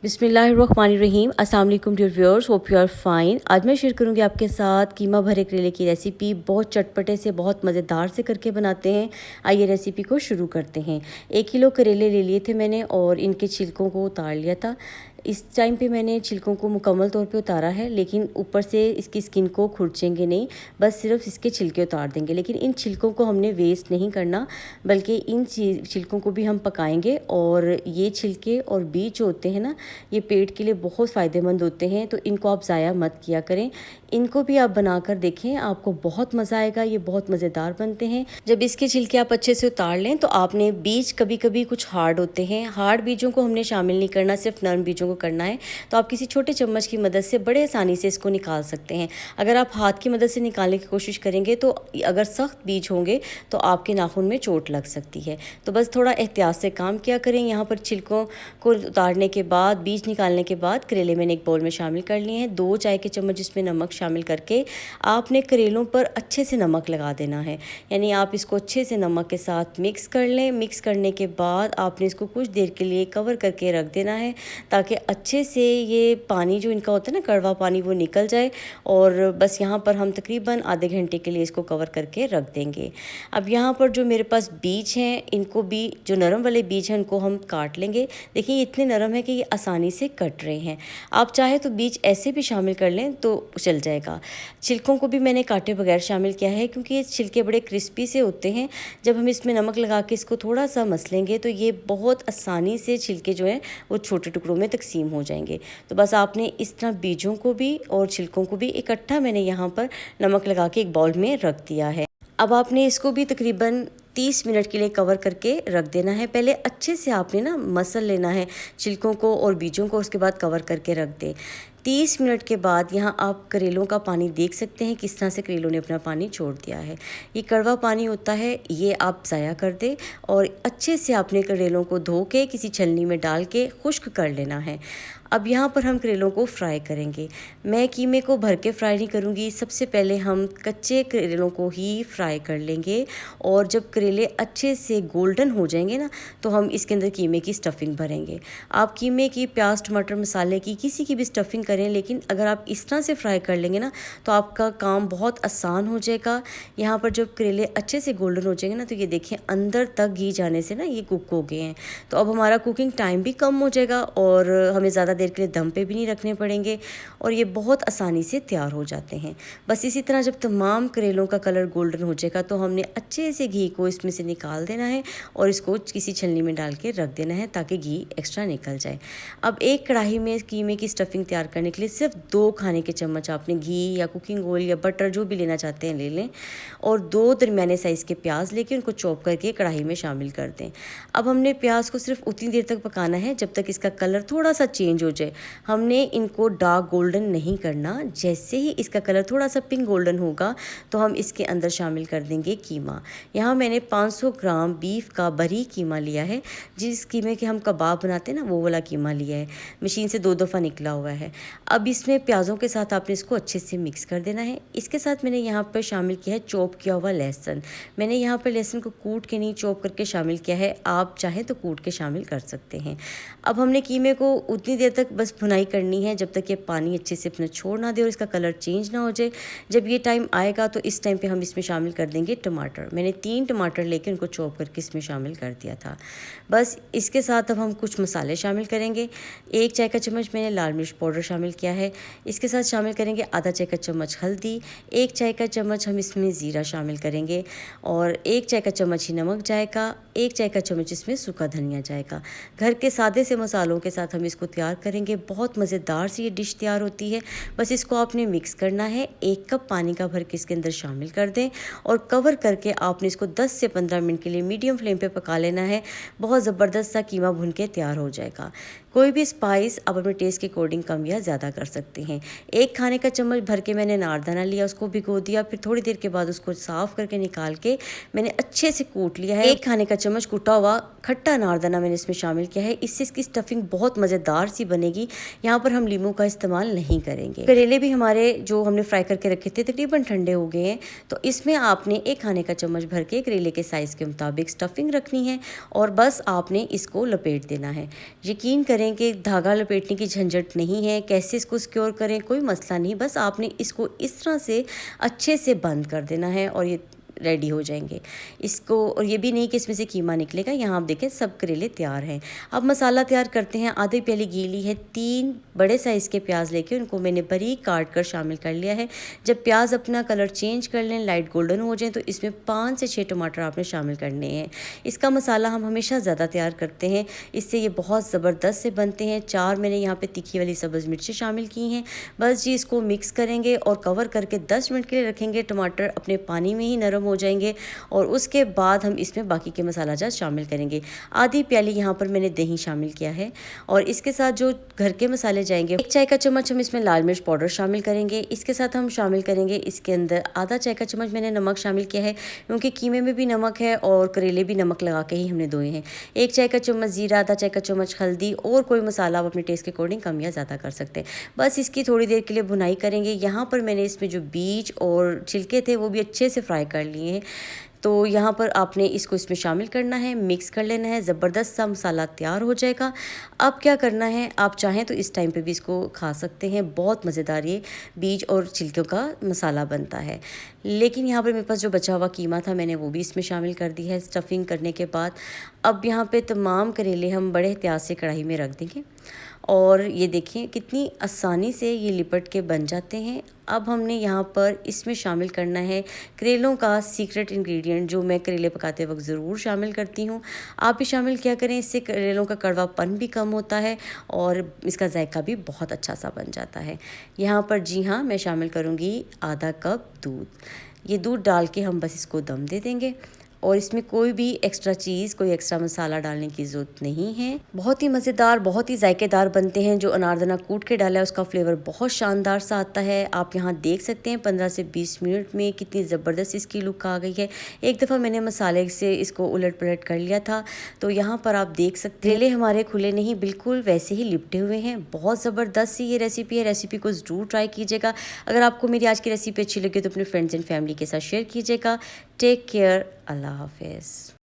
बिस्मिल्लाहिर्रहमानिर्रहीम। अस्सलाम वालेकुम dear viewers, hope you are fine. आज मैं शेयर करूंगी आपके साथ कीमा भरे करेले की रेसिपी। बहुत चटपटे से बहुत मज़ेदार से करके बनाते हैं। आइए रेसिपी को शुरू करते हैं। 1 किलो करेले ले लिए थे मैंने और इनके छिलकों को उतार लिया था। इस टाइम पे मैंने छिलकों को मुकम्मल तौर पे उतारा है, लेकिन ऊपर से इसकी स्किन को खुरचेंगे नहीं, बस सिर्फ इसके छिलके उतार देंगे। लेकिन इन छिलकों को हमने वेस्ट नहीं करना, बल्कि इन छिलकों को भी हम पकाएंगे। और ये छिलके और बीज जो होते हैं ना, ये पेट के लिए बहुत फ़ायदेमंद होते हैं, तो इनको आप ज़ाया मत किया करें। इनको भी आप बनाकर देखें, आपको बहुत मज़ा आएगा। ये बहुत मज़ेदार बनते हैं। जब इसके छिलके आप अच्छे से उतार लें तो आपने बीज, कभी कभी कुछ हार्ड होते हैं, हार्ड बीजों को हमने शामिल नहीं करना, सिर्फ नरम बीजों को करना है। तो आप किसी छोटे चम्मच की मदद से बड़े आसानी से इसको निकाल सकते हैं। अगर आप हाथ की मदद से निकालने की कोशिश करेंगे तो अगर सख्त बीज होंगे तो आपके नाखून में चोट लग सकती है। तो बस थोड़ा एहतियात से काम किया करें। यहाँ पर छिलकों को उतारने के बाद, बीज निकालने के बाद करेले मैंने एक बाउल में शामिल कर लिए हैं। 2 चाय के चम्मच इसमें नमक शामिल करके आपने करेलों पर अच्छे से नमक लगा देना है। यानी आप इसको अच्छे से नमक के साथ मिक्स कर लें। मिक्स करने के बाद आपने इसको कुछ देर के लिए कवर करके रख देना है, ताकि अच्छे से ये पानी जो इनका होता है ना, कड़वा पानी, वो निकल जाए। और बस यहाँ पर हम तकरीबन आधे घंटे के लिए इसको कवर करके रख देंगे। अब यहाँ पर जो मेरे पास बीज हैं, इनको भी, जो नरम वाले बीज हैं उनको हम काट लेंगे। देखिए ये इतने नरम है कि ये आसानी से कट रहे हैं। आप चाहे तो बीज ऐसे भी शामिल कर लें तो चल जाएगा। छिलकों को भी मैंने काटे बगैर शामिल किया है, क्योंकि ये छिलके बड़े क्रिस्पी से होते हैं। जब हम इसमें नमक लगा के इसको थोड़ा सा मसलेंगे तो ये बहुत आसानी से छिलके जो हैं वो छोटे टुकड़ों में तकसीम हो जाएंगे। तो बस आपने इस तरह बीजों को भी और छिलकों को भी इकट्ठा मैंने यहाँ पर नमक लगा के एक बाउल में रख दिया है। अब आपने इसको भी तकरीबन 30 मिनट के लिए कवर करके रख देना है। पहले अच्छे से आपने ना मसल लेना है छिलकों को और बीजों को, उसके बाद कवर करके रख दें। 30 मिनट के बाद यहाँ आप करेलों का पानी देख सकते हैं, किस तरह से करेलों ने अपना पानी छोड़ दिया है। ये कड़वा पानी होता है, ये आप ज़ाया कर दें। और अच्छे से आपने करेलों को धो के किसी छलनी में डाल के खुश्क कर लेना है। अब यहाँ पर हम करेलों को फ्राई करेंगे। मैं कीमे को भर के फ्राई नहीं करूँगी। सबसे पहले हम कच्चे करेलों को ही फ्राई कर लेंगे, और जब करेले अच्छे से गोल्डन हो जाएंगे ना, तो हम इसके अंदर कीमे की स्टफिंग भरेंगे। आप कीमे की प्याज, टमाटर, मसाले की, किसी की भी स्टफिंग करें, लेकिन अगर आप इस तरह से फ्राई कर लेंगे ना तो आपका काम बहुत आसान हो जाएगा। यहाँ पर जब करेले अच्छे से गोल्डन हो जाएंगे ना, तो ये देखिए अंदर तक घी जाने से ना ये कुक हो गए हैं। तो अब हमारा कुकिंग टाइम भी कम हो जाएगा और हमें ज़्यादा देर के लिए दम पे भी नहीं रखने पड़ेंगे, और ये बहुत आसानी से तैयार हो जाते हैं। बस इसी तरह जब तमाम करेलों का कलर गोल्डन हो जाएगा तो हमने अच्छे से घी को इसमें से निकाल देना है और इसको किसी छलनी में डाल के रख देना है, ताकि घी एक्स्ट्रा निकल जाए। अब एक कढ़ाई में कीमे की स्टफिंग तैयार करने के लिए सिर्फ 2 खाने के चम्मच आपने घी या कुकिंग ऑयल या बटर, जो भी लेना चाहते हैं ले लें, और 2 दरमियाने साइज़ के प्याज लेके उनको चॉप करके कढ़ाई में शामिल कर दें। अब हमने प्याज को सिर्फ उतनी देर तक पकाना है जब तक इसका कलर थोड़ा सा चेंज हो जाए। हमने इनको डार्क गोल्डन नहीं करना। जैसे ही इसका कलर थोड़ा सा पिंक गोल्डन होगा तो हम इसके अंदर शामिल कर देंगे कीमा। यहाँ मैंने 500 ग्राम बीफ का बरी कीमा लिया है। जिस कीमे के हम कबाब बनाते हैं ना, वो वाला कीमा लिया है। मशीन से 2 दफ़ा निकला हुआ है। अब इसमें प्याज़ों के साथ आपने इसको अच्छे से मिक्स कर देना है। इसके साथ मैंने यहाँ पर शामिल किया है चॉप किया हुआ लहसुन। मैंने यहाँ पर लहसुन को कूट के नहीं, चॉप करके शामिल किया है। आप चाहें तो कूट के शामिल कर सकते हैं। अब हमने कीमे को उतनी देर तक बस भुनाई करनी है जब तक ये पानी अच्छे से अपना छोड़ ना दे और इसका कलर चेंज ना हो जाए। जब ये टाइम आएगा तो इस टाइम पे हम इसमें शामिल कर देंगे टमाटर। मैंने 3 टमाटर लेके उनको चॉप करके इसमें शामिल कर दिया था। बस इसके साथ अब हम कुछ मसाले शामिल करेंगे। 1 चाय का चम्मच मैंने लाल मिर्च पाउडर शामिल किया है। इसके साथ शामिल करेंगे आधा चाय का चम्मच हल्दी, 1 चाय का चम्मच हम इसमें ज़ीरा शामिल करेंगे, और 1 चाय का चम्मच ही नमक जाएगा, 1 चाय का चम्मच इसमें सूखा धनिया जाएगा। घर के सादे से मसालों के साथ हम इसको तैयार करेंगे। बहुत मज़ेदार सी ये डिश तैयार होती है। बस इसको आपने मिक्स करना है। 1 कप पानी का भर के इसके अंदर शामिल कर दें और कवर करके आपने इसको 10 से 15 मिनट के लिए मीडियम फ्लेम पे पका लेना है। बहुत ज़बरदस्त सा कीमा भुन के तैयार हो जाएगा। कोई भी स्पाइस आप अपने टेस्ट के अकॉर्डिंग कम या ज़्यादा कर सकते हैं। 1 खाने का चम्मच भर के मैंने नारदाना लिया, उसको भिगो दिया, फिर थोड़ी देर के बाद उसको साफ़ करके निकाल के मैंने अच्छे से कूट लिया है। 1 खाने का चम्मच कूटा हुआ खट्टा नारदाना मैंने इसमें शामिल किया है। इससे इसकी स्टफिंग बहुत मज़ेदार सी बनेगी। यहाँ पर हम लीमू का इस्तेमाल नहीं करेंगे। करेले भी हमारे जो हमने फ्राई करके रखे थे तकरीबन ठंडे हो गए हैं, तो इसमें आपने 1 खाने का चम्मच भर के करेले के साइज़ के मुताबिक स्टफिंग रखनी है और बस आपने इसको लपेट देना है। यकीन करें करें कि धागा लपेटने की झंझट नहीं है, कैसे इसको सिक्योर करें कोई मसला नहीं, बस आपने इसको इस तरह से अच्छे से बंद कर देना है और ये रेडी हो जाएंगे इसको। और ये भी नहीं कि इसमें से कीमा निकलेगा। यहाँ आप देखें सब करेले तैयार हैं। अब मसाला तैयार करते हैं। आधे प्याली घी ली है, 3 बड़े साइज़ के प्याज लेके उनको मैंने बारीक काट कर शामिल कर लिया है। जब प्याज अपना कलर चेंज कर लें, लाइट गोल्डन हो जाए, तो इसमें 5 से 6 टमाटर आपने शामिल करने हैं। इसका मसाला हम हमेशा ज़्यादा तैयार करते हैं, इससे ये बहुत ज़बरदस्त से बनते हैं। 4 मैंने यहाँ पे तीखी वाली सब्ज़ मिर्चें शामिल की हैं। बस जी इसको मिक्स करेंगे और कवर करके 10 मिनट के लिए रखेंगे। टमाटर अपने पानी में ही नरम हो जाएंगे और उसके बाद हम इसमें बाकी के मसाला जात शामिल करेंगे। आधी प्याली यहाँ पर मैंने दही शामिल किया है और इसके साथ जो घर के मसाले जाएंगे, 1 चाय का चम्मच हम इसमें लाल मिर्च पाउडर शामिल करेंगे। इसके साथ हम शामिल करेंगे इसके अंदर आधा चाय का चम्मच मैंने नमक शामिल किया है, क्योंकि कीमे में भी नमक है और करेले भी नमक लगा के ही हमने धोए हैं। 1 चाय का चम्मच जीरा, आधा चाय का चम्मच हल्दी और कोई मसाला आप अपने टेस्ट के अकॉर्डिंग कम या ज़्यादा कर सकते हैं। बस इसकी थोड़ी देर के लिए भुनाई करेंगे। यहाँ पर मैंने इसमें जो बीज और छिलके थे वो भी अच्छे से फ्राई कर लिए हैं। तो यहाँ पर आपने इसको इसमें शामिल करना है, मिक्स कर लेना है, ज़बरदस्त सा मसाला तैयार हो जाएगा। अब क्या करना है, आप चाहें तो इस टाइम पे भी इसको खा सकते हैं। बहुत मज़ेदार ये बीज और छिलकों का मसाला बनता है। लेकिन यहाँ पर मेरे पास जो बचा हुआ कीमा था मैंने वो भी इसमें शामिल कर दी है स्टफिंग करने के बाद। अब यहाँ पे तमाम करेले हम बड़े एहतियात से कढ़ाई में रख देंगे और ये देखिए कितनी आसानी से ये लिपट के बन जाते हैं। अब हमने यहाँ पर इसमें शामिल करना है करेलों का सीक्रेट इंग्रेडिएंट, जो मैं करेले पकाते वक्त ज़रूर शामिल करती हूँ। आप भी शामिल किया करें, इससे करेलों का कड़वापन भी कम होता है और इसका जायका भी बहुत अच्छा सा बन जाता है। यहाँ पर जी हाँ, मैं शामिल करूँगी आधा कप दूध। ये दूध डाल के हम बस इसको दम दे देंगे और इसमें कोई भी एक्स्ट्रा चीज़, कोई एक्स्ट्रा मसाला डालने की ज़रूरत नहीं है। बहुत ही मज़ेदार, बहुत ही जायकेदार बनते हैं। जो अनारदाना कूट के डाला है उसका फ्लेवर बहुत शानदार सा आता है। आप यहाँ देख सकते हैं 15 से 20 मिनट में कितनी ज़बरदस्त इसकी लुक आ गई है। एक दफ़ा मैंने मसाले से इसको उलट पलट कर लिया था, तो यहाँ पर आप देख सकते हैं करेले हमारे खुले नहीं, बिल्कुल वैसे ही लिपटे हुए हैं। बहुत ज़बरदस्त सी ये रेसिपी है। रेसिपी को ज़रूर ट्राई कीजिएगा। अगर आपको मेरी आज की रेसिपी अच्छी लगी तो अपने फ्रेंड्स एंड फैमिली के साथ शेयर कीजिएगा। Take care. अल्लाह हाफिज़।